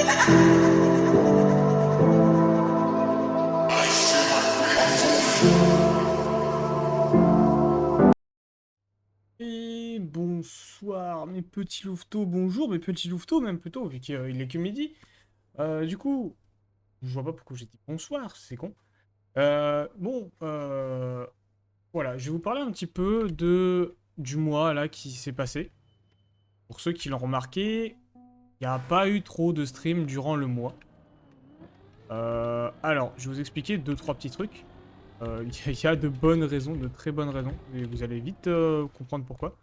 Et bonsoir mes petits louveteaux, bonjour mes petits louveteaux même plutôt, vu qu'il est que midi. Du coup, je vois pas pourquoi j'ai dit bonsoir, c'est con. Voilà, je vais vous parler un petit peu du mois là qui s'est passé. Pour ceux qui l'ont remarqué, il n'y a pas eu trop de streams durant le mois. Alors, je vais vous expliquer deux, trois petits trucs. Il y a de bonnes raisons, de très bonnes raisons, et vous allez vite comprendre pourquoi.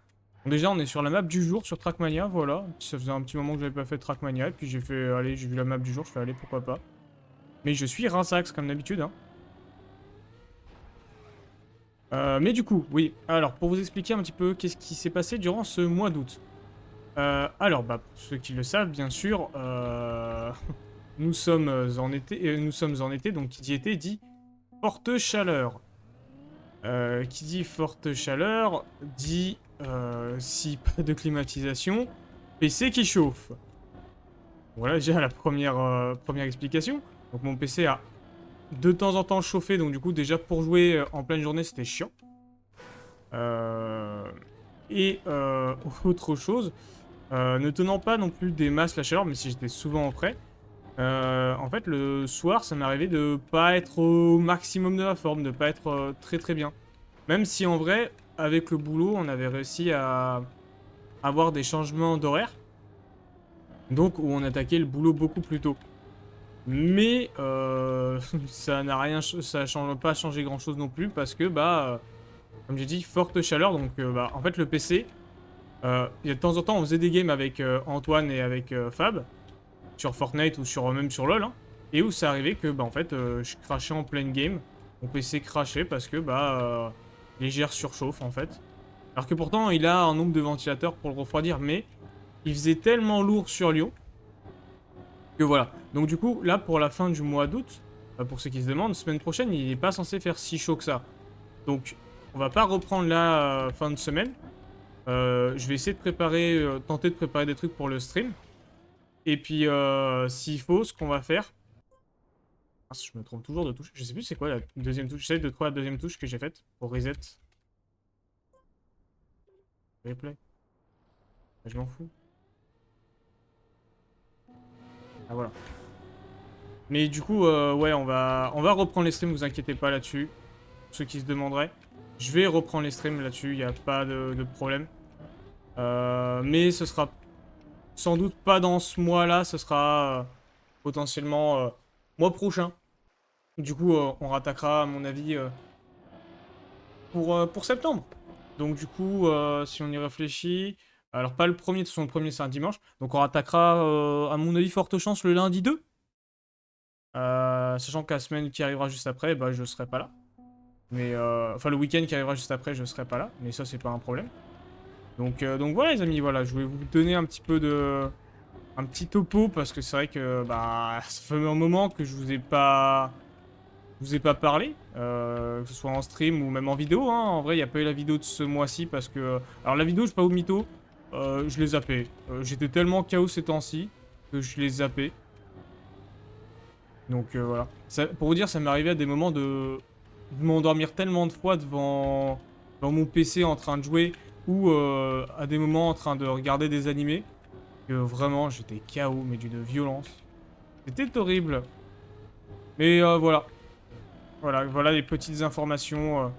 Bon, déjà, on est sur la map du jour sur Trackmania, voilà. Ça faisait un petit moment que j'avais pas fait Trackmania, et puis j'ai fait, allez, j'ai vu la map du jour, je fais, allez, pourquoi pas. Mais je suis rinsax, comme d'habitude, hein. Mais du coup, oui, alors, pour vous expliquer un petit peu qu'est-ce qui s'est passé durant ce mois d'août. Pour ceux qui le savent, bien sûr, nous sommes en été, donc qui dit été dit forte chaleur. Qui dit forte chaleur dit si pas de climatisation, PC qui chauffe. Voilà déjà la première explication. Donc mon PC a de temps en temps chauffé, donc du coup déjà pour jouer en pleine journée c'était chiant. Euh, Autre chose, ne tenant pas non plus des masses la chaleur, mais si j'étais souvent en frais, en fait le soir ça m'arrivait de pas être au maximum de la forme, de pas être très très bien. Même si en vrai, avec le boulot, on avait réussi à avoir des changements d'horaire. Donc, où on attaquait le boulot beaucoup plus tôt. Mais ça n'a rien, ça change pas changé grand chose non plus parce que, comme j'ai dit, forte chaleur. Donc, en fait, le PC, il y a de temps en temps, on faisait des games avec Antoine et avec Fab sur Fortnite ou même sur LoL. Hein, et où ça arrivait que, en fait, je crachais en pleine game. Mon PC crachait parce que, légère surchauffe en fait. Alors que pourtant, il a un nombre de ventilateurs pour le refroidir, mais il faisait tellement lourd sur Lyon que voilà. Donc du coup, là, pour la fin du mois d'août, pour ceux qui se demandent, semaine prochaine, il n'est pas censé faire si chaud que ça. Donc, on va pas reprendre la fin de semaine. Je vais essayer de préparer, tenter de préparer des trucs pour le stream. Et puis, s'il faut, ce qu'on va faire... Ah, je me trompe toujours de touche. Je sais plus c'est quoi la deuxième touche. J'essaie de trouver la deuxième touche que j'ai faite pour reset. Replay. Je m'en fous. Ah voilà. Mais du coup, ouais, on va reprendre les streams, vous inquiétez pas là-dessus. Ceux qui se demanderaient. Je vais reprendre les streams là-dessus, il n'y a pas de problème. Mais ce sera sans doute pas dans ce mois-là, ce sera potentiellement mois prochain. Du coup, on rattaquera, à mon avis, pour septembre. Donc du coup, si on y réfléchit... Alors pas le premier, de son premier c'est un dimanche. Donc on rattaquera, à mon avis, forte chance le lundi 2. Sachant que la semaine qui arrivera juste après, je serai pas là. Mais enfin le week-end qui arrivera juste après, je serai pas là. Mais ça c'est pas un problème. Donc voilà les amis, voilà, je voulais vous donner un petit peu un petit topo parce que c'est vrai que ça fait un moment que je vous ai pas parlé, que ce soit en stream ou même en vidéo. Hein. En vrai, il n'y a pas eu la vidéo de ce mois-ci parce que alors la vidéo, je sais pas vous mytho, je l'ai zappé. J'étais tellement KO ces temps-ci que je l'ai zappé. Donc voilà. Pour vous dire, ça m'est arrivé à des moments de m'endormir tellement de fois devant mon PC en train de jouer ou à des moments en train de regarder des animés que vraiment j'étais KO, mais d'une violence. C'était horrible. Mais voilà. Voilà les petites informations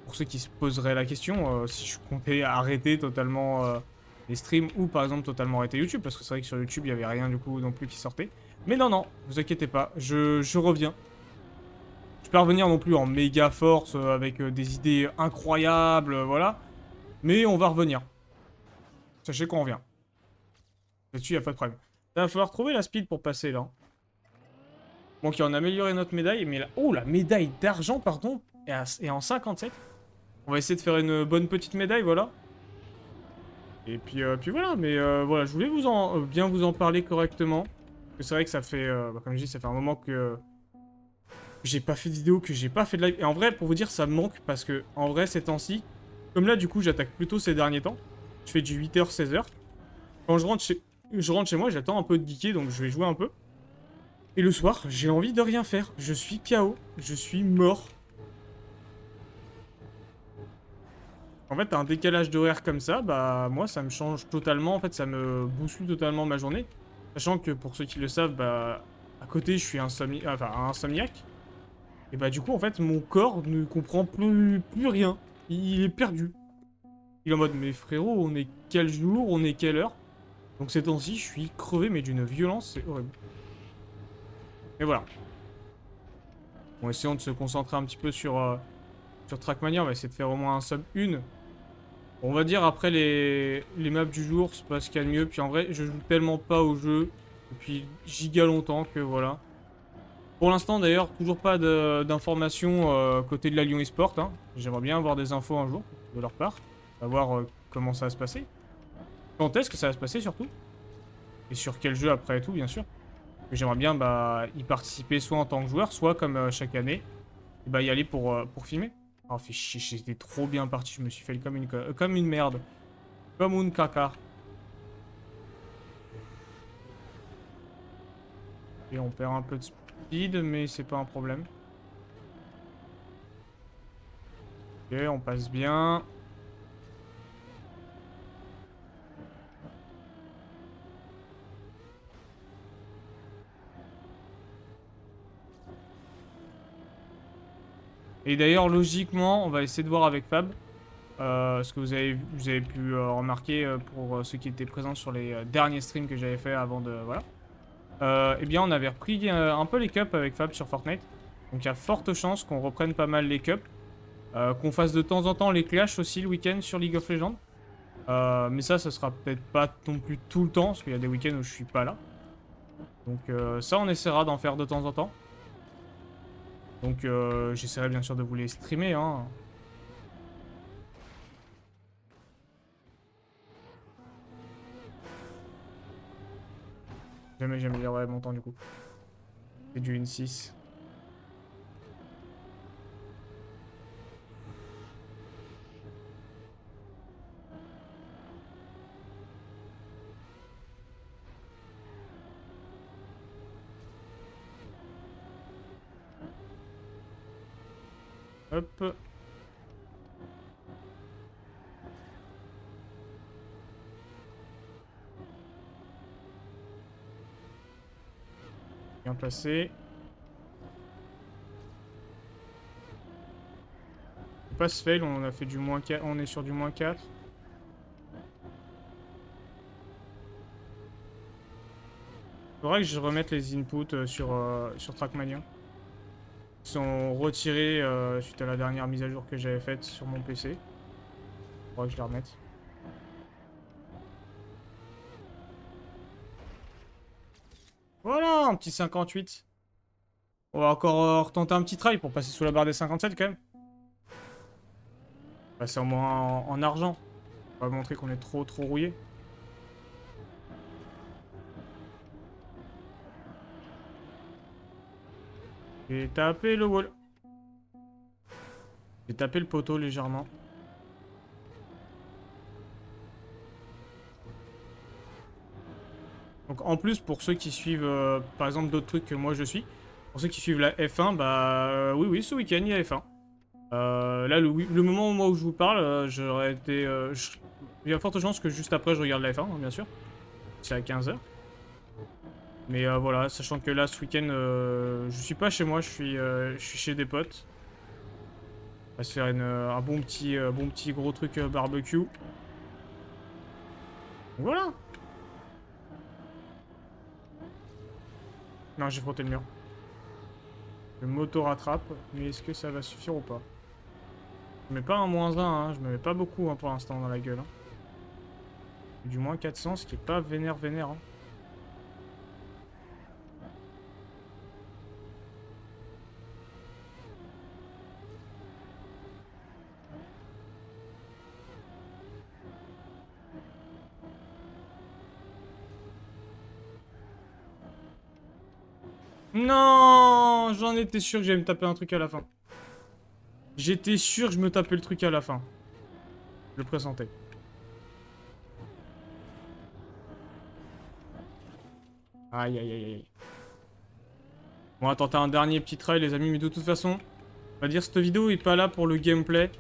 pour ceux qui se poseraient la question. Si je comptais arrêter totalement les streams ou par exemple totalement arrêter YouTube, parce que c'est vrai que sur YouTube il n'y avait rien du coup non plus qui sortait. Mais non, non, vous inquiétez pas, je reviens. Je peux pas revenir non plus en méga force avec des idées incroyables, voilà. Mais on va revenir. Sachez qu'on revient. Là-dessus, il a pas de problème. Il va falloir trouver la speed pour passer là. Bon, ok, on a amélioré notre médaille, mais là... Oh, la médaille d'argent, pardon, est en 57. On va essayer de faire une bonne petite médaille, voilà. Et puis voilà, mais voilà, je voulais bien vous en parler correctement. Parce que c'est vrai que ça fait, comme je dis, ça fait un moment que j'ai pas fait de vidéo, que j'ai pas fait de live. Et en vrai, pour vous dire, ça me manque parce que, en vrai, ces temps-ci, comme là, du coup, j'attaque plutôt ces derniers temps. Je fais du 8h, 16h. Quand je rentre chez... je rentre chez moi, j'attends un peu de geeker, donc je vais jouer un peu. Et le soir, j'ai envie de rien faire. Je suis KO. Je suis mort. En fait, un décalage d'horaire comme ça, bah moi, ça me change totalement. En fait, ça me bouscule totalement ma journée. Sachant que, pour ceux qui le savent, bah à côté, je suis insomniaque. Et bah du coup, en fait, mon corps ne comprend plus rien. Il est perdu. Il est en mode, mais frérot, on est quel jour, on est quelle heure? Donc ces temps-ci, je suis crevé, mais d'une violence, c'est horrible. Et voilà. Bon, essayons de se concentrer un petit peu sur Trackmania. On va essayer de faire au moins un sub 1. On va dire après les maps du jour, c'est pas ce qu'il y a de mieux. Puis en vrai, je joue tellement pas au jeu depuis giga longtemps que voilà. Pour l'instant d'ailleurs, toujours pas d'informations côté de la Lyon Esport. Hein. J'aimerais bien avoir des infos un jour de leur part. Savoir comment ça va se passer. Quand est-ce que ça va se passer surtout. Et sur quel jeu après et tout, bien sûr. J'aimerais bien bah, y participer soit en tant que joueur, soit comme chaque année, et bah, y aller pour filmer. Oh, fait chier, j'étais trop bien parti, je me suis fait comme une merde. Comme une caca. Et on perd un peu de speed, mais c'est pas un problème. Ok, on passe bien. Et d'ailleurs, logiquement, on va essayer de voir avec Fab. Ce que vous avez pu remarquer pour ceux qui étaient présents sur les derniers streams que j'avais fait avant de... Voilà. Eh bien, on avait repris un peu les cups avec Fab sur Fortnite. Donc il y a forte chance qu'on reprenne pas mal les cups. Qu'on fasse de temps en temps les clashs aussi le week-end sur League of Legends. Mais ça sera peut-être pas non plus tout le temps, parce qu'il y a des week-ends où je suis pas là. Donc ça, on essaiera d'en faire de temps en temps. Donc j'essaierai bien sûr de vous les streamer. Hein. Jamais j'améliorerai mon temps du coup. C'est du N6. Hop. Bien placé. Pass fail, on a fait du moins 4, on est sur du moins 4. Faudrait que je remette les inputs sur Trackmania. Ils sont retirés suite à la dernière mise à jour que j'avais faite sur mon PC. Faudrait que je les remette. Voilà, un petit 58. On va encore retenter un petit try pour passer sous la barre des 57 quand même. Passer au moins en argent. On va montrer qu'on est trop rouillé. J'ai tapé le wall. J'ai tapé le poteau légèrement. Donc en plus, pour ceux qui suivent par exemple d'autres trucs que moi je suis, pour ceux qui suivent la F1, bah oui, ce week-end il y a F1. Là, le moment où je vous parle, j'aurais été... il y a forte chance que juste après je regarde la F1, hein, bien sûr. C'est à 15 h. Mais voilà, sachant que là, ce week-end, je suis pas chez moi, je suis chez des potes. On va se faire un bon petit gros truc barbecue. Voilà. Non, j'ai frotté le mur. Le moto rattrape, mais est-ce que ça va suffire ou pas? Je mets pas un -1, hein, je me mets pas beaucoup hein, pour l'instant dans la gueule. Hein. Du moins 400, ce qui est pas vénère. Hein. Non, j'en étais sûr que j'allais me taper un truc à la fin. J'étais sûr que je me tapais le truc à la fin. Je le pressentais. Aïe, aïe, aïe, aïe. On va tenter un dernier petit try, les amis, mais de toute façon, on va dire cette vidéo est pas là pour le gameplay.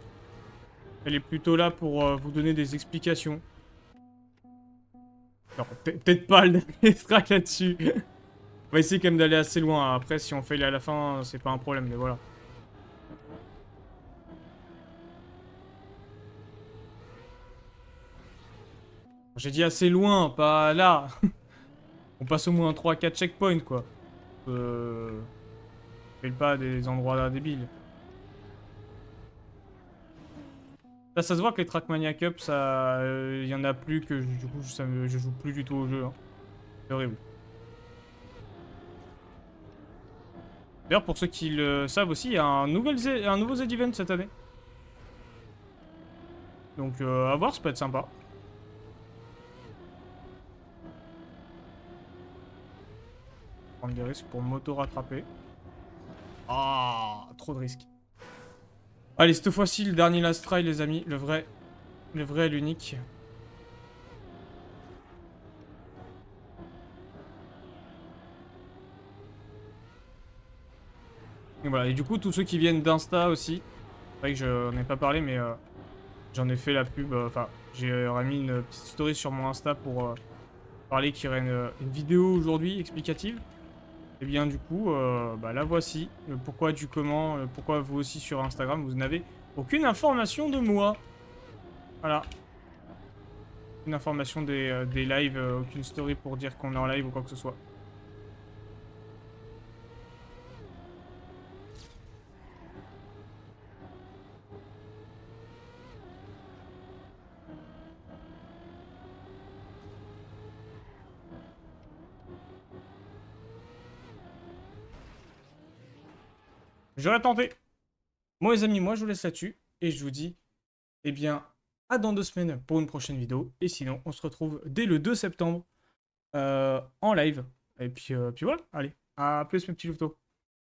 Elle est plutôt là pour vous donner des explications. Alors, peut-être pas le dernier try là-dessus. On va essayer quand même d'aller assez loin. Après, si on fail à la fin, c'est pas un problème, mais voilà. J'ai dit assez loin, pas là. On passe au moins 3-4 checkpoints, quoi. Fais pas des endroits débiles. Là, ça se voit que les Trackmania Cup, ça, y en a plus que du coup, je joue plus du tout au jeu. Hein. C'est horrible. D'ailleurs, pour ceux qui le savent aussi, il y a un nouveau Z-Event cette année. Donc, à voir, ça peut être sympa. Prendre des risques pour m'auto-rattraper. Ah, trop de risques. Allez, cette fois-ci, le dernier last try, les amis. Le vrai et l'unique. Et voilà, et du coup, tous ceux qui viennent d'Insta aussi. C'est vrai que j'en ai pas parlé, mais j'en ai fait la pub. Enfin, j'ai remis une petite story sur mon Insta pour parler qu'il y aurait une vidéo aujourd'hui explicative. Et bien, du coup, bah, la voici. Le pourquoi du comment, pourquoi vous aussi sur Instagram, vous n'avez aucune information de moi. Voilà. Aucune information des lives, aucune story pour dire qu'on est en live ou quoi que ce soit. J'aurais tenté. Bon, les amis, moi, je vous laisse là-dessus. Et je vous dis, eh bien, à dans 2 semaines pour une prochaine vidéo. Et sinon, on se retrouve dès le 2 septembre en live. Et puis voilà, allez, à plus mes petits louveteaux.